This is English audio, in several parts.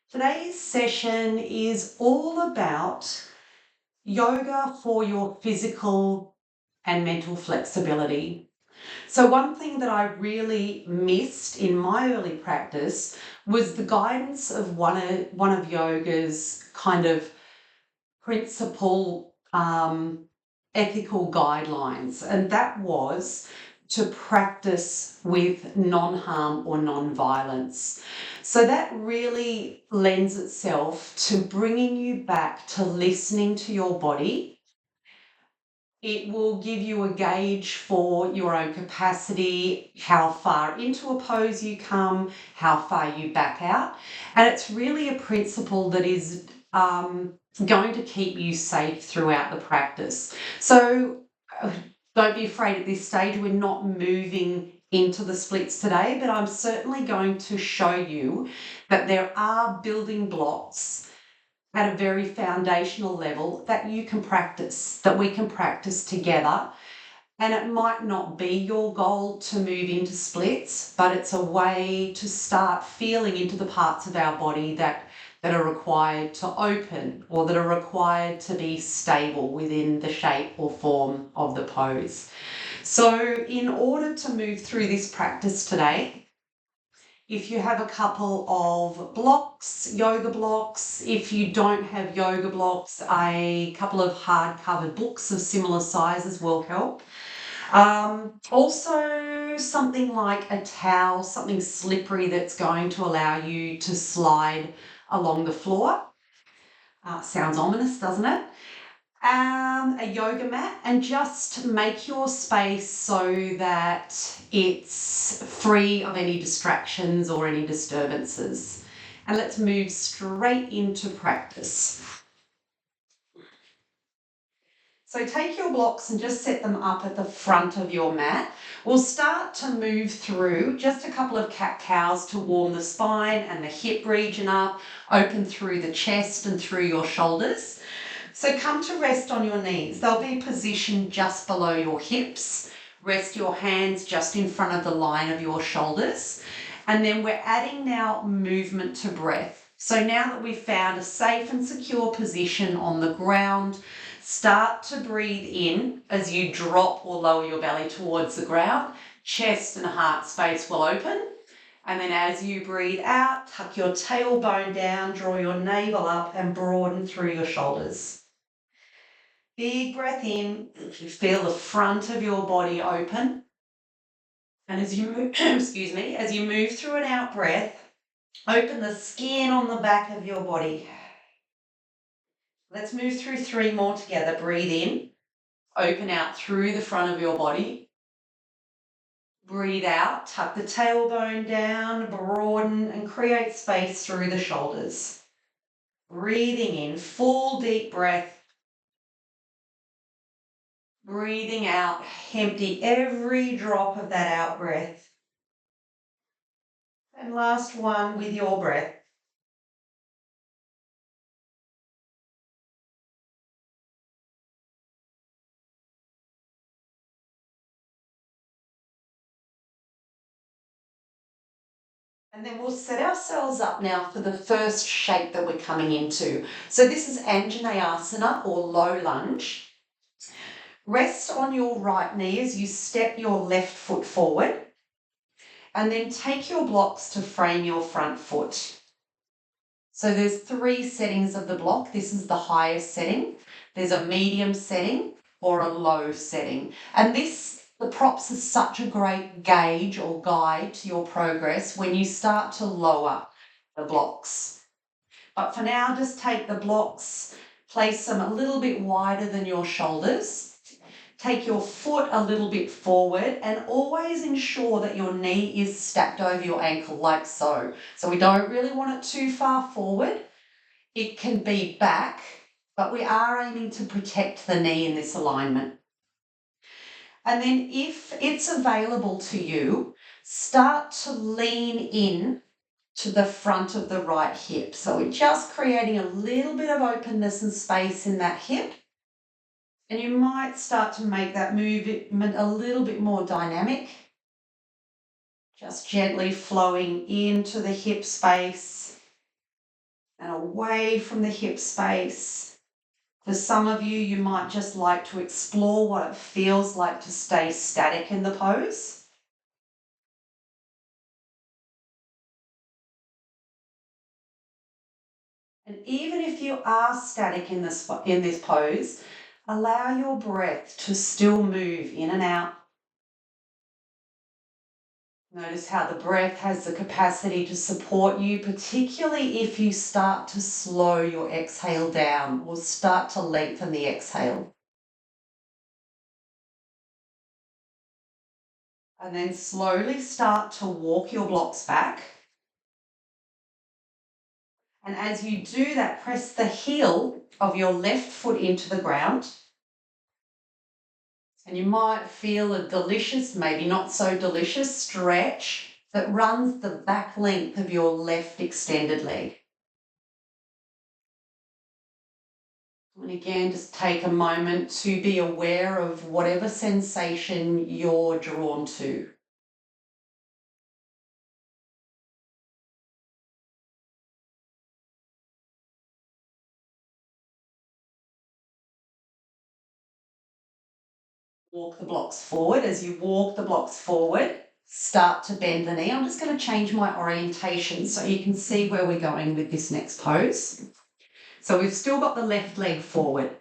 Today's session is all about yoga for your physical and mental flexibility. So one thing that I really missed in my early practice was the guidance of one of yoga's kind of principal ethical guidelines, and that was to practice with non-harm or non-violence. So that really lends itself to bringing you back to listening to your body. It will give you a gauge for your own capacity, how far into a pose you come, how far you back out. And it's really a principle that is going to keep you safe throughout the practice. So don't be afraid at this stage. We're not moving into the splits today, but I'm certainly going to show you that there are building blocks at a very foundational level that you can practice, that we can practice together. And it might not be your goal to move into splits, but it's a way to start feeling into the parts of our body that are required to open or that are required to be stable within the shape or form of the pose. So in order to move through this practice today, if you have a couple of blocks, yoga blocks, if you don't have yoga blocks, a couple of hard-covered books of similar sizes will help. Also something like a towel, something slippery that's going to allow you to slide along the floor. Sounds ominous, doesn't it? A yoga mat, and just make your space so that it's free of any distractions or any disturbances. And let's move straight into practice. So take your blocks and just set them up at the front of your mat. We'll start to move through just a couple of cat-cows to warm the spine and the hip region up, open through the chest and through your shoulders. So come to rest on your knees. They'll be positioned just below your hips. Rest your hands just in front of the line of your shoulders. And then we're adding now movement to breath. So now that we've found a safe and secure position on the ground, start to breathe in as you drop or lower your belly towards the ground. Chest and heart space will open. And then as you breathe out, tuck your tailbone down, draw your navel up and broaden through your shoulders. Big breath in, feel the front of your body open. And as you move, as you move through an out breath, open the skin on the back of your body. Let's move through 3 more together. Breathe in, open out through the front of your body. Breathe out, tuck the tailbone down, broaden and create space through the shoulders. Breathing in, full deep breath. Breathing out, empty every drop of that out breath. And last one with your breath. And then we'll set ourselves up now for the first shape that we're coming into. So this is Anjaneyasana or low lunge. Rest on your right knee as you step your left foot forward. And then take your blocks to frame your front foot. So there's 3 settings of the block. This is the highest setting. There's a medium setting or a low setting. And the props are such a great gauge or guide to your progress when you start to lower the blocks. But for now, just take the blocks, place them a little bit wider than your shoulders. Take your foot a little bit forward and always ensure that your knee is stacked over your ankle like so. So we don't really want it too far forward. It can be back, but we are aiming to protect the knee in this alignment. And then if it's available to you, start to lean in to the front of the right hip. So we're just creating a little bit of openness and space in that hip. And you might start to make that movement a little bit more dynamic. Just gently flowing into the hip space and away from the hip space. For some of you, you might just like to explore what it feels like to stay static in the pose. And even if you are static in this pose, allow your breath to still move in and out. Notice how the breath has the capacity to support you, particularly if you start to slow your exhale down or start to lengthen the exhale. And then slowly start to walk your blocks back. And as you do that, press the heel of your left foot into the ground. And you might feel a delicious, maybe not so delicious, stretch that runs the back length of your left extended leg. And again, just take a moment to be aware of whatever sensation you're drawn to. Walk the blocks forward. As you walk the blocks forward, start to bend the knee. I'm just going to change my orientation so you can see where we're going with this next pose. So we've still got the left leg forward.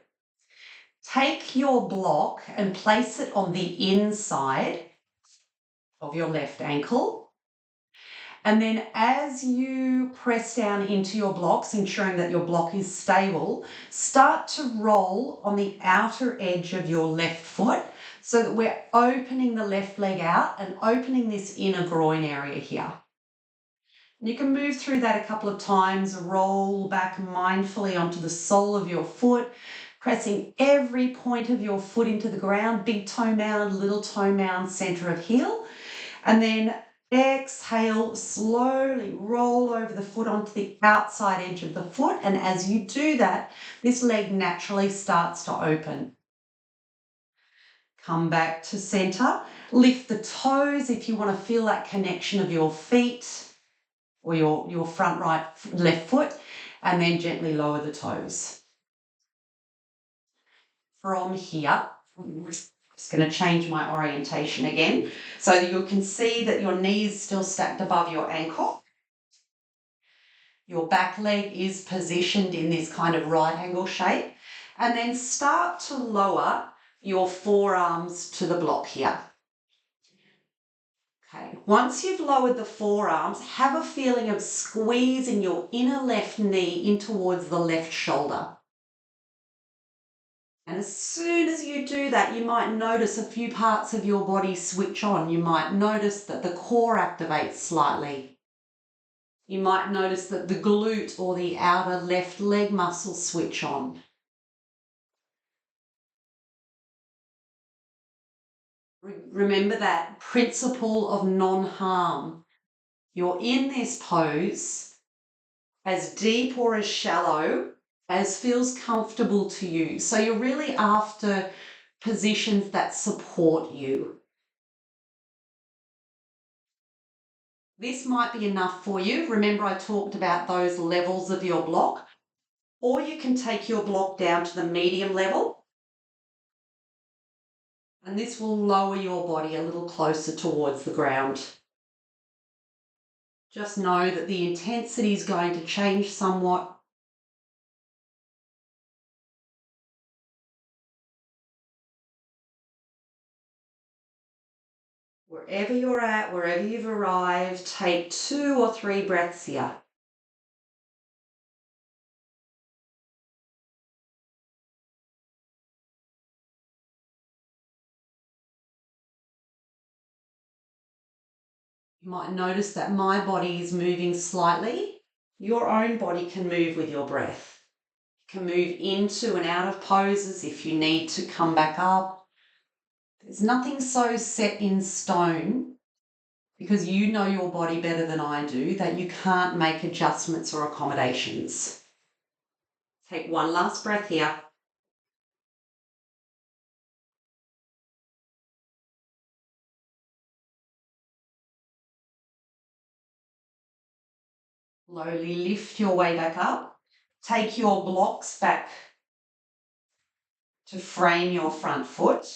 Take your block and place it on the inside of your left ankle. And then as you press down into your blocks, ensuring that your block is stable, start to roll on the outer edge of your left foot so that we're opening the left leg out and opening this inner groin area here. You can move through that a couple of times, roll back mindfully onto the sole of your foot, pressing every point of your foot into the ground, big toe mound, little toe mound, center of heel. And then exhale, slowly roll over the foot onto the outside edge of the foot. And as you do that, this leg naturally starts to open. Come back to center. Lift the toes if you want to feel that connection of your feet or your front left foot, and then gently lower the toes. From here, I'm just going to change my orientation again so that you can see that your knee is still stacked above your ankle. Your back leg is positioned in this kind of right angle shape, and then start to lower your forearms to the block here. Okay, once you've lowered the forearms, have a feeling of squeezing your inner left knee in towards the left shoulder. And as soon as you do that, you might notice a few parts of your body switch on. You might notice that the core activates slightly. You might notice that the glute or the outer left leg muscles switch on. Remember that principle of non-harm. You're in this pose as deep or as shallow as feels comfortable to you. So you're really after positions that support you. This might be enough for you. Remember, I talked about those levels of your block, or you can take your block down to the medium level, and this will lower your body a little closer towards the ground. Just know that the intensity is going to change somewhat. Wherever you're at, wherever you've arrived, take 2 or 3 breaths here. You might notice that my body is moving slightly. Your own body can move with your breath. You can move into and out of poses if you need to come back up. There's nothing so set in stone, because you know your body better than I do, that you can't make adjustments or accommodations. Take one last breath here. Slowly lift your way back up. Take your blocks back to frame your front foot.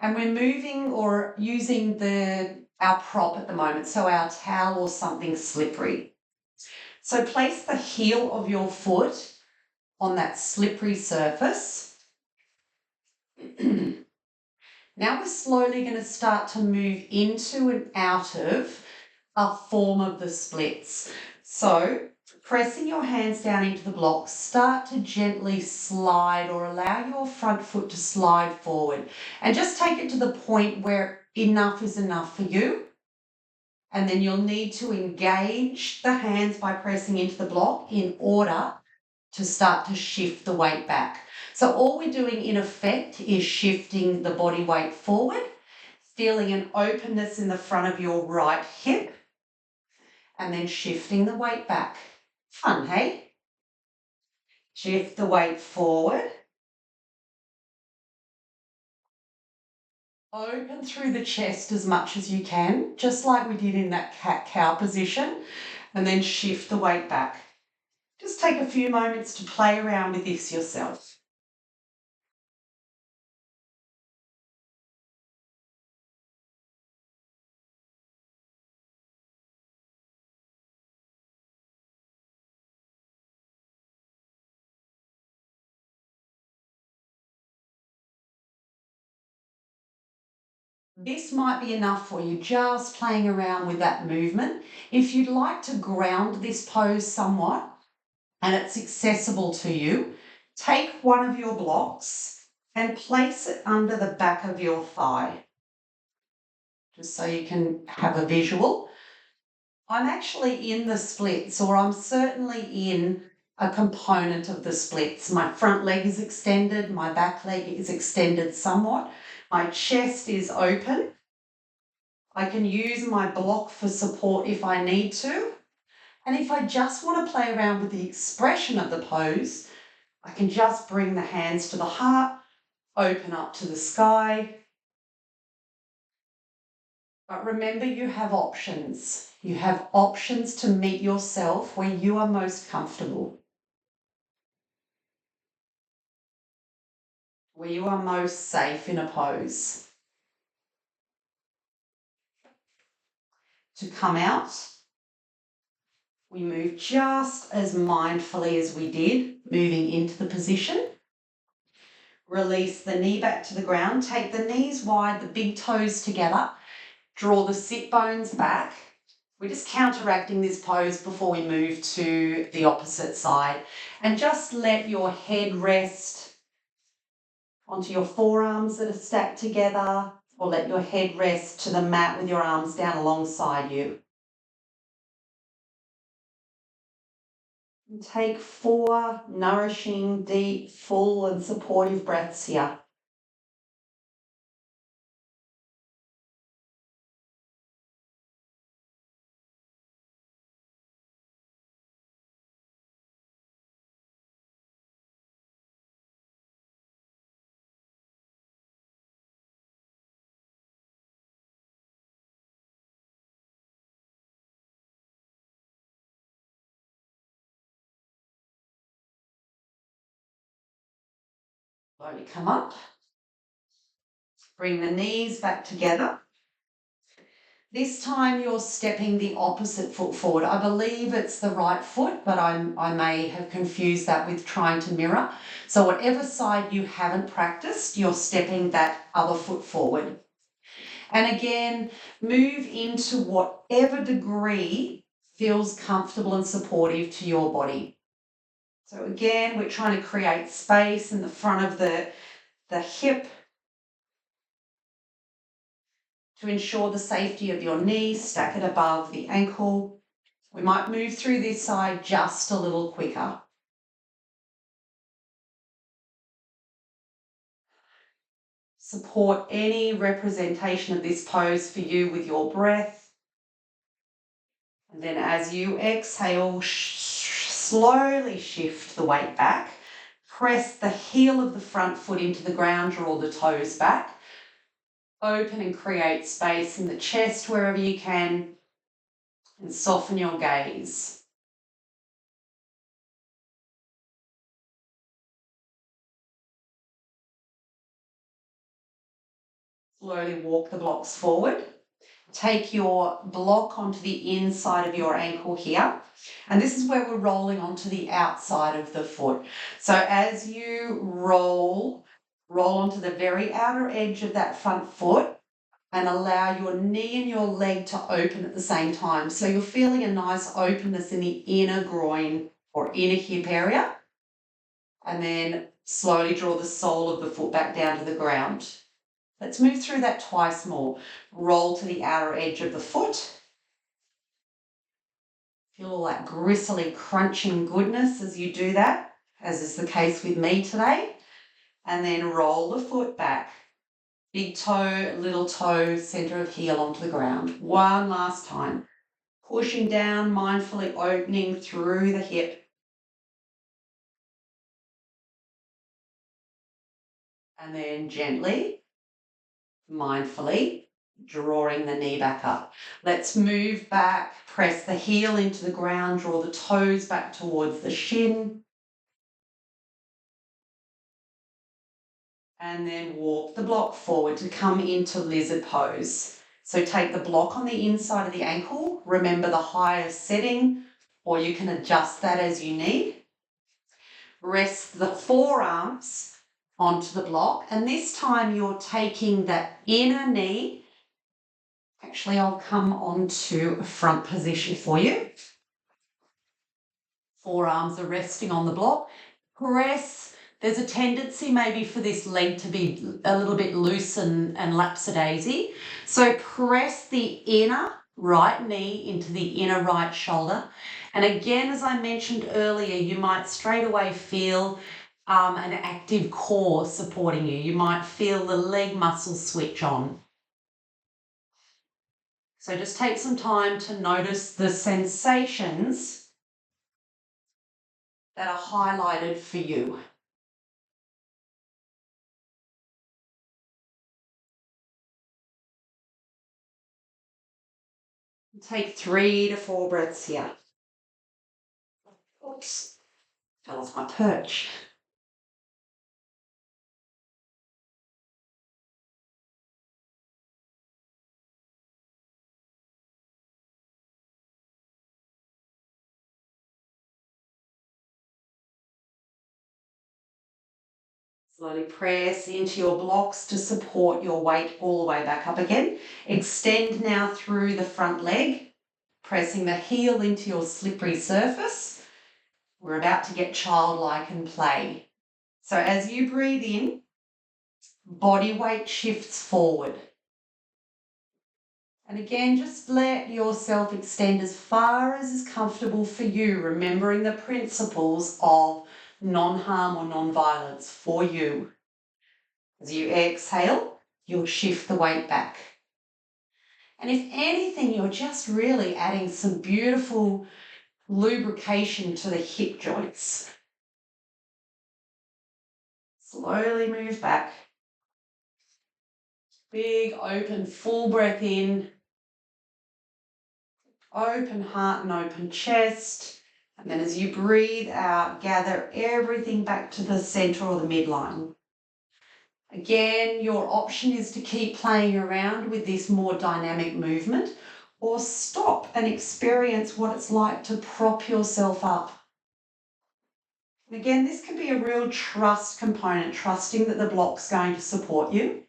And we're moving or using our prop at the moment, so our towel or something slippery. So place the heel of your foot on that slippery surface. Now we're slowly going to start to move into and out of a form of the splits. So pressing your hands down into the blocks, start to gently slide or allow your front foot to slide forward and just take it to the point where enough is enough for you. And then you'll need to engage the hands by pressing into the block in order to start to shift the weight back. So all we're doing in effect is shifting the body weight forward, feeling an openness in the front of your right hip, and then shifting the weight back. Fun, hey? Shift the weight forward. Open through the chest as much as you can, just like we did in that cat-cow position, and then shift the weight back. Just take a few moments to play around with this yourself. This might be enough for you, just playing around with that movement. If you'd like to ground this pose somewhat and it's accessible to you, take one of your blocks and place it under the back of your thigh, just so you can have a visual. I'm actually in the splits, or I'm certainly in a component of the splits. My front leg is extended, my back leg is extended somewhat, my chest is open. I can use my block for support if I need to. And if I just want to play around with the expression of the pose, I can just bring the hands to the heart, open up to the sky. But remember, you have options. You have options to meet yourself where you are most comfortable, where you are most safe in a pose. To come out, we move just as mindfully as we did, moving into the position. Release the knee back to the ground. Take the knees wide, the big toes together. Draw the sit bones back. We're just counteracting this pose before we move to the opposite side. And just let your head rest onto your forearms that are stacked together, or let your head rest to the mat with your arms down alongside you. And take 4 nourishing, deep, full and supportive breaths here. Slowly come up. Bring the knees back together. This time you're stepping the opposite foot forward. I believe it's the right foot, but I may have confused that with trying to mirror. So whatever side you haven't practiced, you're stepping that other foot forward. And again, move into whatever degree feels comfortable and supportive to your body. So again, we're trying to create space in the front of the hip to ensure the safety of your knee, stack it above the ankle. We might move through this side just a little quicker. Support any representation of this pose for you with your breath. And then as you exhale, slowly shift the weight back. Press the heel of the front foot into the ground, draw the toes back. Open and create space in the chest wherever you can, and soften your gaze. Slowly walk the blocks forward. Take your block onto the inside of your ankle here. And this is where we're rolling onto the outside of the foot. So as you roll onto the very outer edge of that front foot and allow your knee and your leg to open at the same time. So you're feeling a nice openness in the inner groin or inner hip area. And then slowly draw the sole of the foot back down to the ground. Let's move through that twice more. Roll to the outer edge of the foot. Feel all that gristly, crunching goodness as you do that, as is the case with me today. And then roll the foot back. Big toe, little toe, center of heel onto the ground. One last time. Pushing down, mindfully opening through the hip. And then gently, mindfully, drawing the knee back up. Let's move back, press the heel into the ground, draw the toes back towards the shin. And then walk the block forward to come into lizard pose. So take the block on the inside of the ankle, remember the highest setting, or you can adjust that as you need. Rest the forearms onto the block, and this time you're taking that inner knee. Actually, I'll come onto a front position for you. Forearms are resting on the block. Press. There's a tendency maybe for this leg to be a little bit loose and lapsadaisy. So press the inner right knee into the inner right shoulder. And again, as I mentioned earlier, you might straight away feel an active core supporting you. You might feel the leg muscles switch on. So just take some time to notice the sensations that are highlighted for you. Take 3 to 4 breaths here. Oops, fell off my perch. Slowly press into your blocks to support your weight all the way back up again. Extend now through the front leg, pressing the heel into your slippery surface. We're about to get childlike and play. So as you breathe in, body weight shifts forward. And again, just let yourself extend as far as is comfortable for you, remembering the principles of non-harm or non-violence for you. As you exhale, you'll shift the weight back. And if anything, you're just really adding some beautiful lubrication to the hip joints. Slowly move back. Big, open, full breath in. Open heart and open chest. And then as you breathe out, gather everything back to the center or the midline. Again, your option is to keep playing around with this more dynamic movement or stop and experience what it's like to prop yourself up. And again, this can be a real trust component, trusting that the block's going to support you.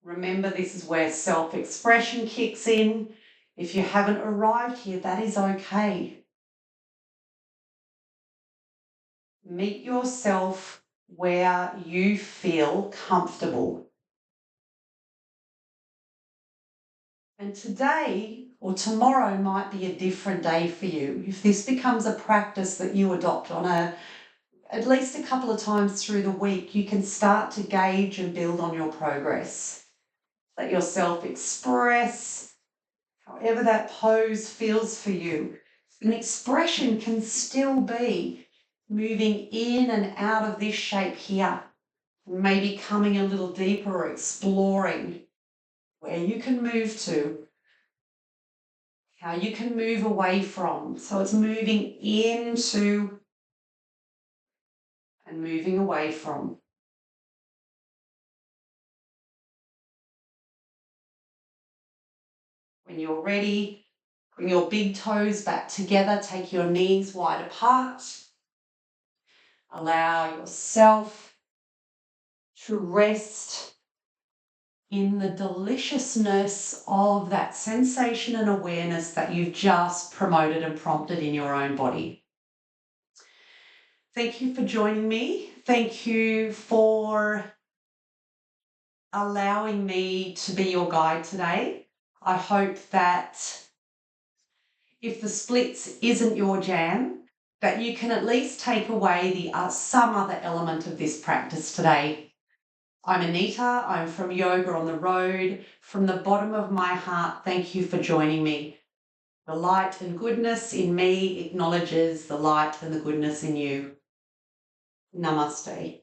Remember, this is where self-expression kicks in. If you haven't arrived here, that is okay. Meet yourself where you feel comfortable. And today or tomorrow might be a different day for you. If this becomes a practice that you adopt on at least a couple of times through the week, you can start to gauge and build on your progress. Let yourself express however that pose feels for you. An expression can still be moving in and out of this shape here, maybe coming a little deeper or exploring where you can move to, how you can move away from. So it's moving into and moving away from. When you're ready, bring your big toes back together, take your knees wide apart. Allow yourself to rest in the deliciousness of that sensation and awareness that you've just promoted and prompted in your own body. Thank you for joining me. Thank you for allowing me to be your guide today. I hope that if the splits isn't your jam, that you can at least take away some other element of this practice today. I'm Anita, I'm from Yoga on the Road. From the bottom of my heart, thank you for joining me. The light and goodness in me acknowledges the light and the goodness in you. Namaste.